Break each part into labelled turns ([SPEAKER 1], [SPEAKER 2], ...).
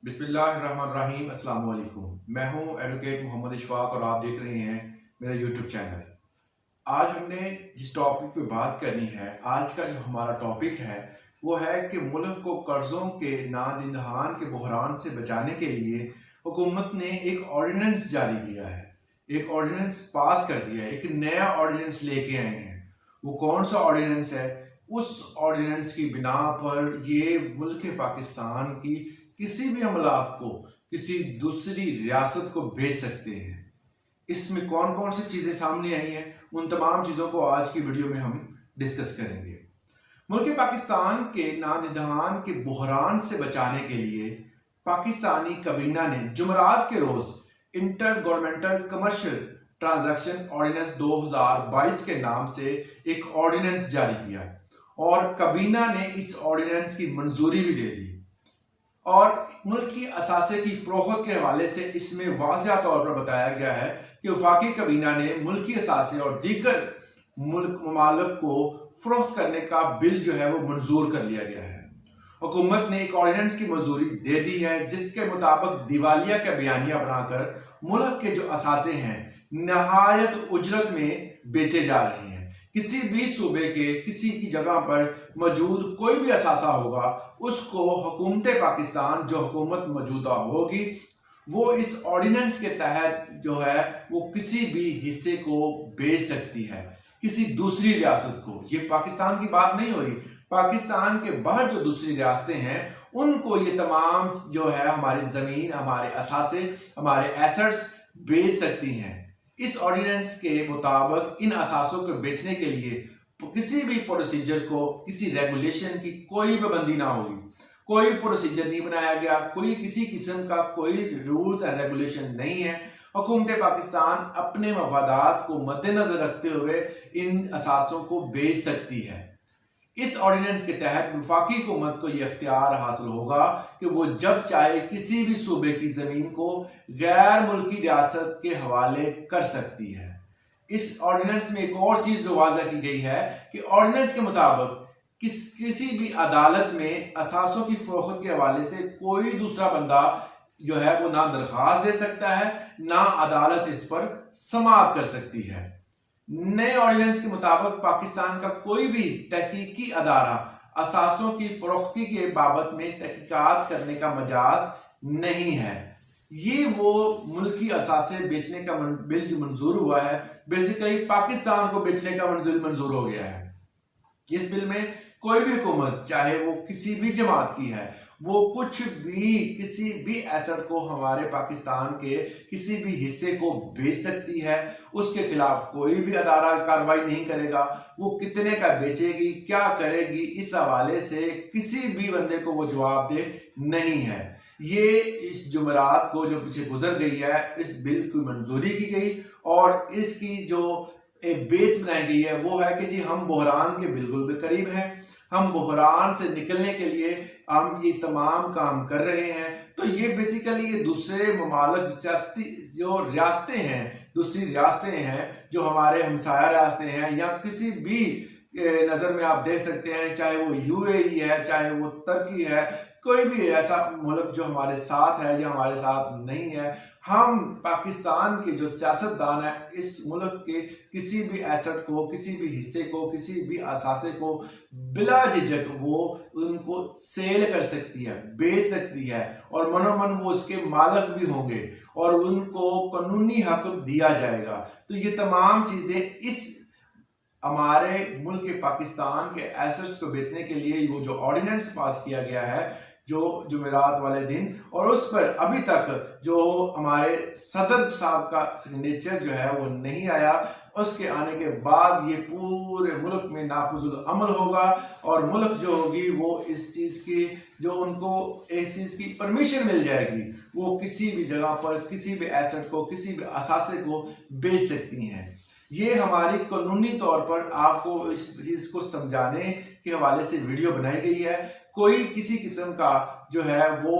[SPEAKER 1] बिस्मिल्लाहिर्रहमानिर्रहीम। अस्सलाम वालेकुम। मैं हूं एडवोकेट मोहम्मद इशफाक और आप देख रहे हैं मेरा यूट्यूब चैनल। आज हमने जिस टॉपिक पे बात करनी है, आज का जो हमारा टॉपिक है वो है कि मुल्क को कर्ज़ों के नादिनहान के बहरान से बचाने के लिए हुकूमत ने एक ऑर्डिनेंस जारी किया है, एक ऑर्डिनेंस पास कर दिया है, एक नया ऑर्डिनेंस लेके आए हैं। वो कौन सा ऑर्डिनेंस है? उस ऑर्डिनेंस की बिना पर ये मुल्क पाकिस्तान की किसी भी अमलाक को किसी दूसरी रियासत को भेज सकते हैं। इसमें कौन कौन सी चीज़ें सामने आई हैं, उन तमाम चीज़ों को आज की वीडियो में हम डिस्कस करेंगे। मुल्क पाकिस्तान के नादिनहान के बहरान से बचाने के लिए पाकिस्तानी काबीना ने जुमरात के रोज़ intergovernmental commercial transaction ordinance 2022 के नाम से एक ऑर्डिनेंस जारी किया और काबीना ने इस ऑर्डिनेंस की मंजूरी भी दे दी। और मुल्क की असासे की फरोख्त के हवाले से इसमें वाज़ेह तौर पर बताया गया है कि वफाकी काबीना ने मुल्की असासे और दीगर मुल्क ममालिक को फरोख्त करने का बिल जो है वो मंजूर कर लिया गया है। हुकूमत ने एक ऑर्डिनेंस की मंजूरी दे दी है जिसके मुताबिक दिवालिया का बयानिया बनाकर मुल्क के जो असासे हैं नहायत उजरत में बेचे जा रहे हैं। किसी भी सूबे के किसी की जगह पर मौजूद कोई भी असासा होगा, उसको हुकूमत पाकिस्तान जो हुकूमत मौजूदा होगी वो इस ऑर्डिनेंस के तहत जो है वो किसी भी हिस्से को बेच सकती है किसी दूसरी रियासत को। ये पाकिस्तान की बात नहीं हो रही, पाकिस्तान के बाहर जो दूसरी रियासतें हैं उनको ये तमाम जो है हमारी ज़मीन, हमारे असासे, हमारे एसेट्स बेच सकती हैं। इस ऑर्डिनेंस के मुताबिक इन असासों को बेचने के लिए किसी भी प्रोसीजर को, किसी रेगुलेशन की कोई पाबंदी ना होगी। कोई प्रोसीजर नहीं बनाया गया, कोई किसी किस्म का कोई रूल्स एंड रेगुलेशन नहीं है। हुकूमत पाकिस्तान अपने मफादात को मद्देनजर रखते हुए इन असासों को बेच सकती है। इस ऑर्डिनेंस के तहत वफाकी हुकूमत को यह अख्तियार हासिल होगा कि वो जब चाहे किसी भी सूबे की ज़मीन को गैर मुल्की रियासत के हवाले कर सकती है। इस ऑर्डिनेंस में एक और चीज़ जो वाज़ा की गई है कि ऑर्डिनेंस के मुताबिक किसी भी अदालत में असासों की फरोख्त के हवाले से कोई दूसरा बंदा जो है वो ना दरख्वास्त दे सकता है, ना अदालत इस पर समाअत कर सकती है। नए ऑर्डिनेंस के मुताबिक पाकिस्तान का कोई भी तहकीकी अदारा असासों की फरोख्ती के बाबत में तहकीकात करने का मजाज नहीं है। ये वो मुल्की असासे बेचने का बिल जो मंजूर हुआ है, बेसिकली पाकिस्तान को बेचने का मंजूर हो गया है। इस बिल में कोई भी हुकूमत, चाहे वो किसी भी जमात की है, वो कुछ भी किसी भी एसेट को हमारे पाकिस्तान के किसी भी हिस्से को बेच सकती है। उसके खिलाफ कोई भी अदारा कार्रवाई नहीं करेगा। वो कितने का बेचेगी, क्या करेगी, इस हवाले से किसी भी बंदे को वो जवाबदेह नहीं है। ये इस जुमेरात को जो पीछे गुजर गई है, इस बिल की मंजूरी की गई और इसकी जो एक बेस बनाई गई है वो है कि जी हम बहरान के बिल्कुल भी करीब हैं। हम बहरान से निकलने के लिए हम ये तमाम काम कर रहे हैं। तो ये बेसिकली ये दूसरे ममालिक सियासती जो रियासतें हैं, दूसरी रियासतें हैं जो हमारे हमसाया रियासतें हैं या किसी भी नज़र में आप देख सकते हैं, चाहे वो यूएई है, चाहे वो तुर्की है, कोई भी ऐसा मुल्क जो हमारे साथ है या हमारे साथ नहीं है, हम पाकिस्तान के जो सियासतदान है इस मुल्क के किसी भी एसेट को, किसी भी हिस्से को, किसी भी असासे को बिला झिझक वो उनको सेल कर सकती है, बेच सकती है और मनोमन वो उसके मालिक भी होंगे और उनको कानूनी हक दिया जाएगा। तो ये तमाम चीज़ें इस हमारे मुल्क पाकिस्तान के एसेट्स को बेचने के लिए वो जो ऑर्डिनेंस पास किया गया है जो जुमेरात वाले दिन, और उस पर अभी तक जो हमारे सदर साहब का सिग्नेचर जो है वो नहीं आया। उसके आने के बाद ये पूरे मुल्क में नाफुजुल अमल होगा और मुल्क जो होगी वो इस चीज़ की जो उनको इस चीज़ की परमिशन मिल जाएगी, वो किसी भी जगह पर किसी भी एसेट को, किसी भी असासे को बेच सकती हैं। ये हमारी कानूनी तौर पर आपको इस चीज़ को समझाने के हवाले से वीडियो बनाई गई है कोई किसी किस्म का जो है वो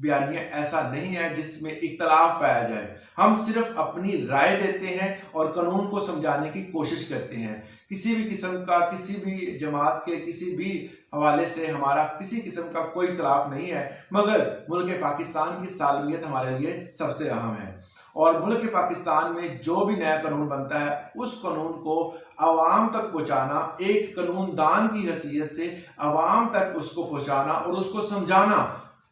[SPEAKER 1] बयानिया ऐसा नहीं है जिसमें इख्तलाफ पाया जाए। हम सिर्फ अपनी राय देते हैं और कानून को समझाने की कोशिश करते हैं। किसी भी किस्म का, किसी भी जमात के किसी भी हवाले से हमारा किसी किस्म का कोई इख्तलाफ नहीं है, मगर मुल्क पाकिस्तान की सालमियत हमारे लिए सबसे अहम है। और मुल्क पाकिस्तान में जो भी नया कानून बनता है उस कानून को आवाम तक पहुंचाना, एक कानूनदान की हैसियत से आवाम तक उसको पहुंचाना और उसको समझाना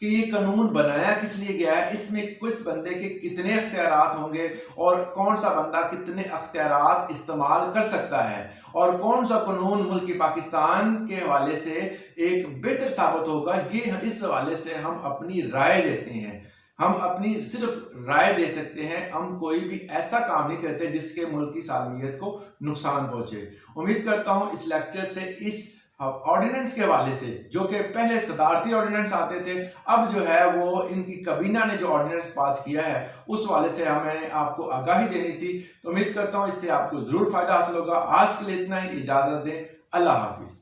[SPEAKER 1] कि ये कानून बनाया किस लिए गया है, इसमें किस बंदे के कितने अख्तियारात होंगे और कौन सा बंदा कितने अख्तियारात इस्तेमाल कर सकता है और कौन सा कानून मुल्क पाकिस्तान के हवाले से एक बेहतर साबित होगा। ये इस हवाले से हम अपनी राय देते हैं। हम अपनी सिर्फ राय दे सकते हैं, हम कोई भी ऐसा काम नहीं करते जिसके मुल्क की सालमियत को नुकसान पहुंचे। उम्मीद करता हूं इस लेक्चर से, इस ऑर्डिनेंस के हवाले से, जो कि पहले सदारती ऑर्डिनेंस आते थे, अब जो है वो इनकी कबीना ने जो ऑर्डिनेंस पास किया है उस वाले से मैंने आपको आगाही देनी थी। तो उम्मीद करता हूं इससे आपको जरूर फायदा हासिल होगा। आज के लिए इतना ही, इजाजत दें। अल्लाह हाफिज।